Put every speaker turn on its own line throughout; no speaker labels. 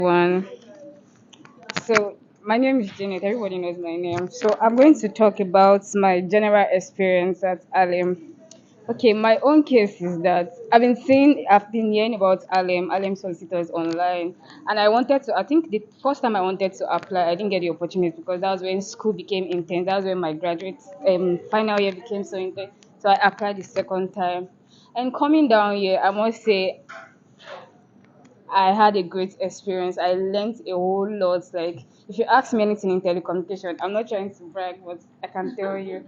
One. So my name is Janet. Everybody knows my name. So I'm going to talk about my general experience at Alem. Okay, my own case is that I've been hearing about Alem solicitors online, and I wanted to. I think the first time I wanted to apply, I didn't get the opportunity because that was when school became intense. That was when my graduate final year became so intense. So I applied the second time, and coming down here, I must say I had a great experience. I learned a whole lot. Like, if you ask me anything in telecommunication, I'm not trying to brag, but I can tell you.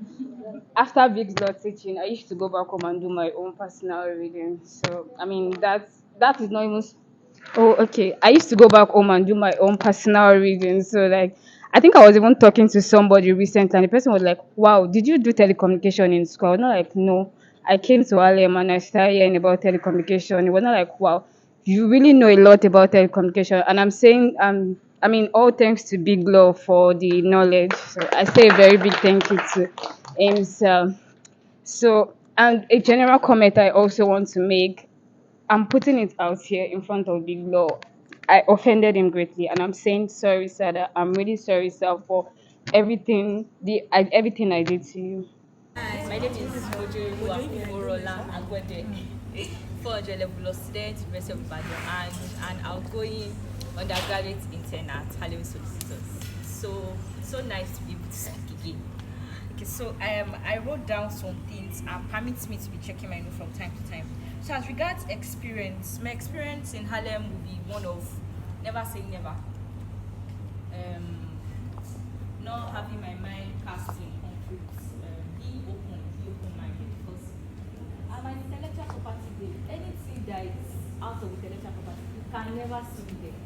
After Big Law teaching, I used to go back home and do my own personal reading. So, that is not even. Oh, okay. I used to go back home and do my own personal reading. So, like, I think I was even talking to somebody recently, and the person was like, "Wow, did you do telecommunication in school?" I was not like, "No." I came to Alem and I started hearing about telecommunication. It was not like, "Wow, you really know a lot about telecommunication." And I'm saying, all thanks to Big Law for the knowledge. So, I say a very big thank you to himself. So, and a general comment I also want to make, I'm putting it out here in front of Big Law. I offended him greatly, and I'm saying sorry, sir. That I'm really sorry, sir, for everything I did to you.
My name is Oyinlola Agwede, 400 level of student, University of Ibadan, and an outgoing undergraduate intern at Harlem Solicitors. So nice to be able to speak again. Okay, so I wrote down some things and permits me to be checking my notes from time to time. So as regards experience, my experience in Harlem will be one of never say never. Um, Not having my mind cast in concrete, be open-minded, because I'm an intellectual property day. Anything that is out of intellectual property, you can never see me there.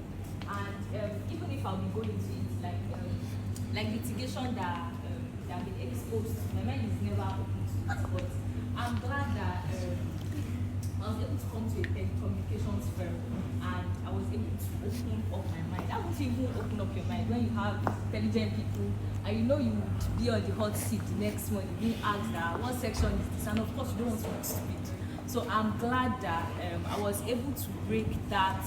And even if I'll be going into it, like litigation that have been exposed to, my mind is never open to it. But I'm glad that I was able to come to a telecommunications firm and I was able to open up my mind. How would you even open up your mind when you have intelligent people and you know you would be on the hot seat the next morning being asked that what section is this, and of course you don't want to look stupid. So I'm glad that I was able to break that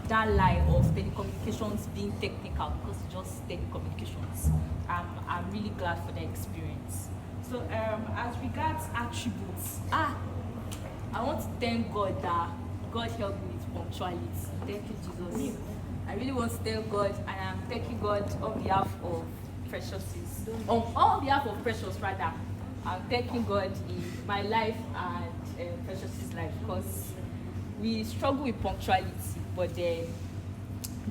lie of telecommunications being technical, because it's just telecommunications. I'm really glad for the experience. So as regards attributes, I want to thank God that God helped me with punctuality. Thank you, Jesus. I really want to thank God, and I'm thanking God on behalf of Precious's. On behalf of Precious, rather. I'm thanking God in my life and Precious's life, because we struggle with punctuality, but then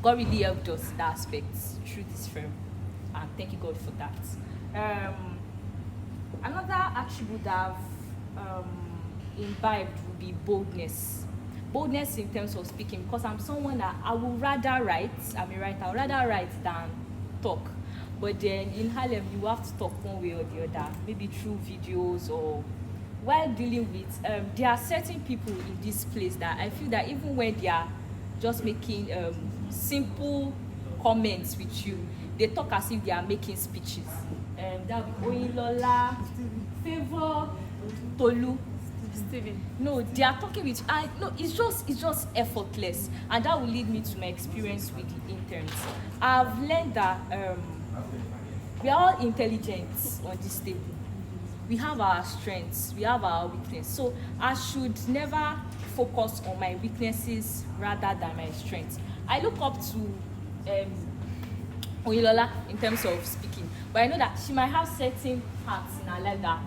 God really helped us in that aspect through this firm. And thank you, God, for that. Another attribute that I've imbibed would be boldness. Boldness in terms of speaking, because I'm someone that I would rather write, I'm a writer, I would rather write than talk. But then in Harlem, you have to talk one way or the other, maybe through videos or while dealing with, there are certain people in this place that I feel that even when they are just making simple comments with you, they talk as if they are making speeches. That would be Oyinlola, Favor, Tolu, Steven. No, they are talking with I no, it's just effortless, and that will lead me to my experience with the interns. I've learned that we are all intelligent on this table. We have our strengths, we have our weakness. So I should never focus on my weaknesses rather than my strengths. I look up to Oyinlola in terms of speaking, but I know that she might have certain parts in her life that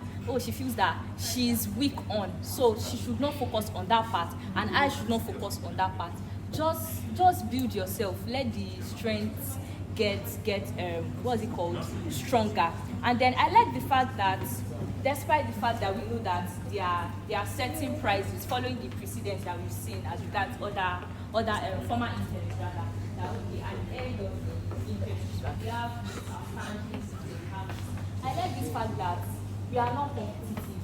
she feels that she's weak on, so she should not focus on that part, and I should not focus on that part. Just build yourself. Let the strength get what's it called, stronger. And then I like the fact that despite the fact that we know that there are certain prizes following the precedents that we've seen as regards other former interns rather, that will be at the end of the internship. We have our families, we have. I like this fact that we are not competitive.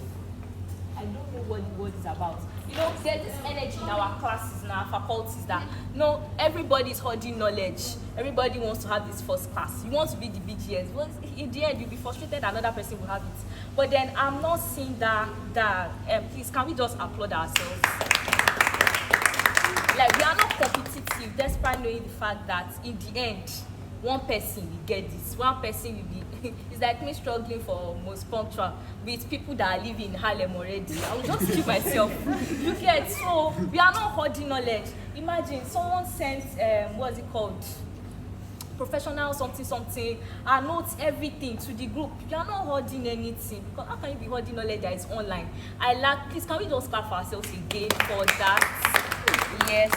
I don't know what the word is about. There's this energy in our classes, in our faculties that no, everybody's holding knowledge. Everybody wants to have this first class. You want to be the BGS. Well, in the end, you'll be frustrated, another person will have it. But then I'm not seeing that please, can we just applaud ourselves? Like, we are not competitive, despite knowing the fact that in the end, one person will get this, one person will be. It's like me struggling for most punctual with people that are living in Harlem already. I will just kill myself. You get, so we are not hoarding knowledge. Imagine someone sent what's it called? Professional something and notes everything to the group. You are not holding anything, because how can you be holding knowledge that is online? I lack. Please, can we just clap for ourselves again for that? Yes.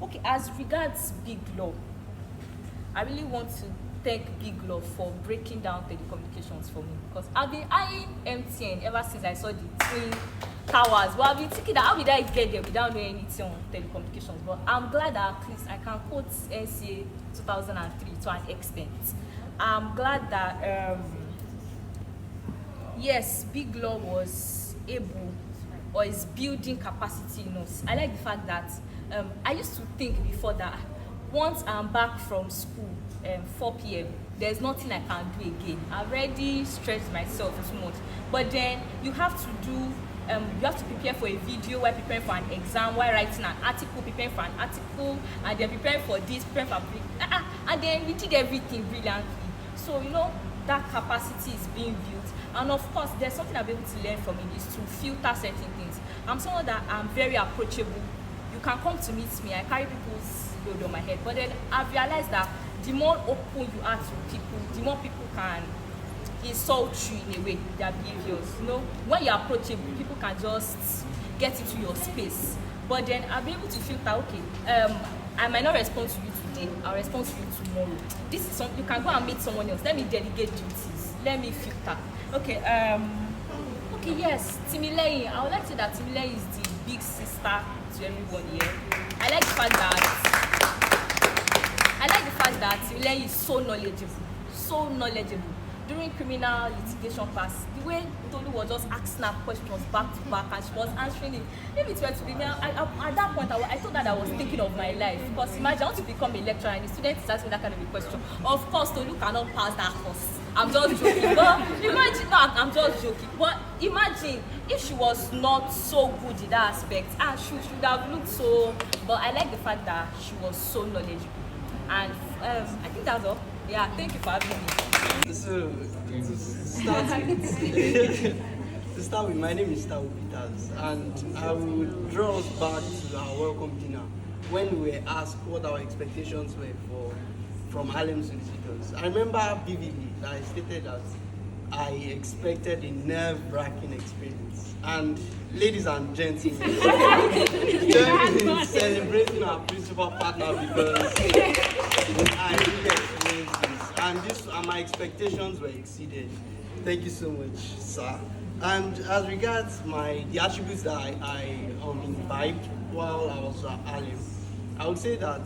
Okay, as regards Big Law, I really want to thank Big Law for breaking down telecommunications for me, because I've been eyeing MTN ever since I saw the twin towers. But I've been thinking that how did I get there without knowing anything on telecommunications? But I'm glad that at least I can quote NCA 2003 to an extent. I'm glad that yes, Big Law was able or is building capacity in us. I like the fact that I used to think before that once I'm back from school 4 p.m. there's nothing I can do again. I've already stressed myself too much. But then you have to do you have to prepare for a video, while preparing for an exam, while writing an article, preparing for an article, and then preparing for this, preparing for and then we did everything brilliantly. So that capacity is being built. And of course, there's something I've been able to learn from it is to filter certain things. I'm someone that I'm very approachable. You can come to meet me. I carry people's load on my head. But then I've realized that the more open you are to people, the more people can insult you in a way with their behaviors. When you're approachable, people can just get into your space. But then I'll be able to filter, okay, I might not respond to you today, I'll respond to you tomorrow. This is something you can go and meet someone else. Let me delegate duties. Let me filter. Okay, yes, Timileyin. I would like to say that Timileyin is the big sister to everyone here. I like the fact that Timileyin is so knowledgeable. During criminal litigation class, the way Tolu was just asking her questions back to back and she was answering it, maybe it were to be me. At that point, I thought that I was thinking of my life. Because imagine, I want to become a lecturer and the student is asking that kind of a question. Of course, Tolu cannot pass that course. I'm just joking. But imagine, no, I'm just joking. But imagine if she was not so good in that aspect, and she should have looked so. But I like the fact that she was so knowledgeable. And I think that's all. Yeah, thank you for having me.
So, to start with, my name is Tawu Peters, and I will draw us back to our welcome dinner when we were asked what our expectations were from Harlem solicitors. I remember vividly that I stated that I expected a nerve-wracking experience. And ladies and gentlemen, celebrating our principal partner because I really experienced this. And my expectations were exceeded. Thank you so much, sir. And as regards the attributes that I imbibed while I was at Harlem, I would say that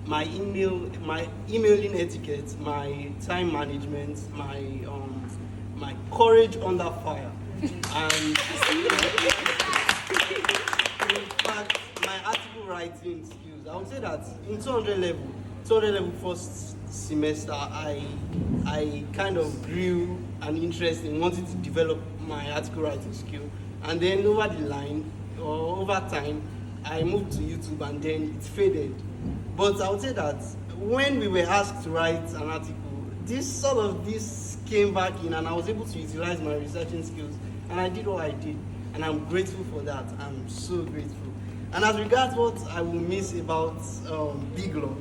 my emailing etiquette, my time management, my courage under fire, and in fact, my article writing skills. I would say that in 200 level first semester, I kind of grew an interest in wanting to develop my article writing skill, and then over the line or over time, I moved to YouTube and then it faded. But I would say that when we were asked to write an article, this came back in, and I was able to utilize my researching skills, and I did what I did, and I'm grateful for that. I'm so grateful. And as regards what I will miss about Big Law,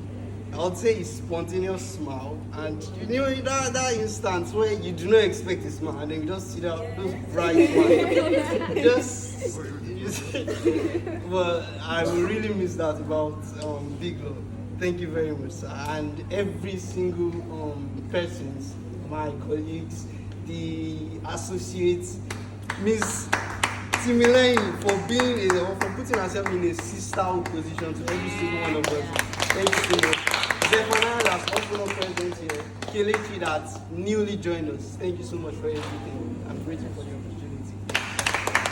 I would say his spontaneous smile, and that instance where you do not expect a smile, and then you just see those bright smiles. Well, I will really miss that about Big Law. Thank you very much, sir. And every single persons, my colleagues, the associates, Miss Timileyin for putting herself in a sisterhood position to every single one of us. Thank you so much. Zephaniah, that's also not present here. Kelechi, that newly joined us. Thank you so much for everything. I'm grateful for you.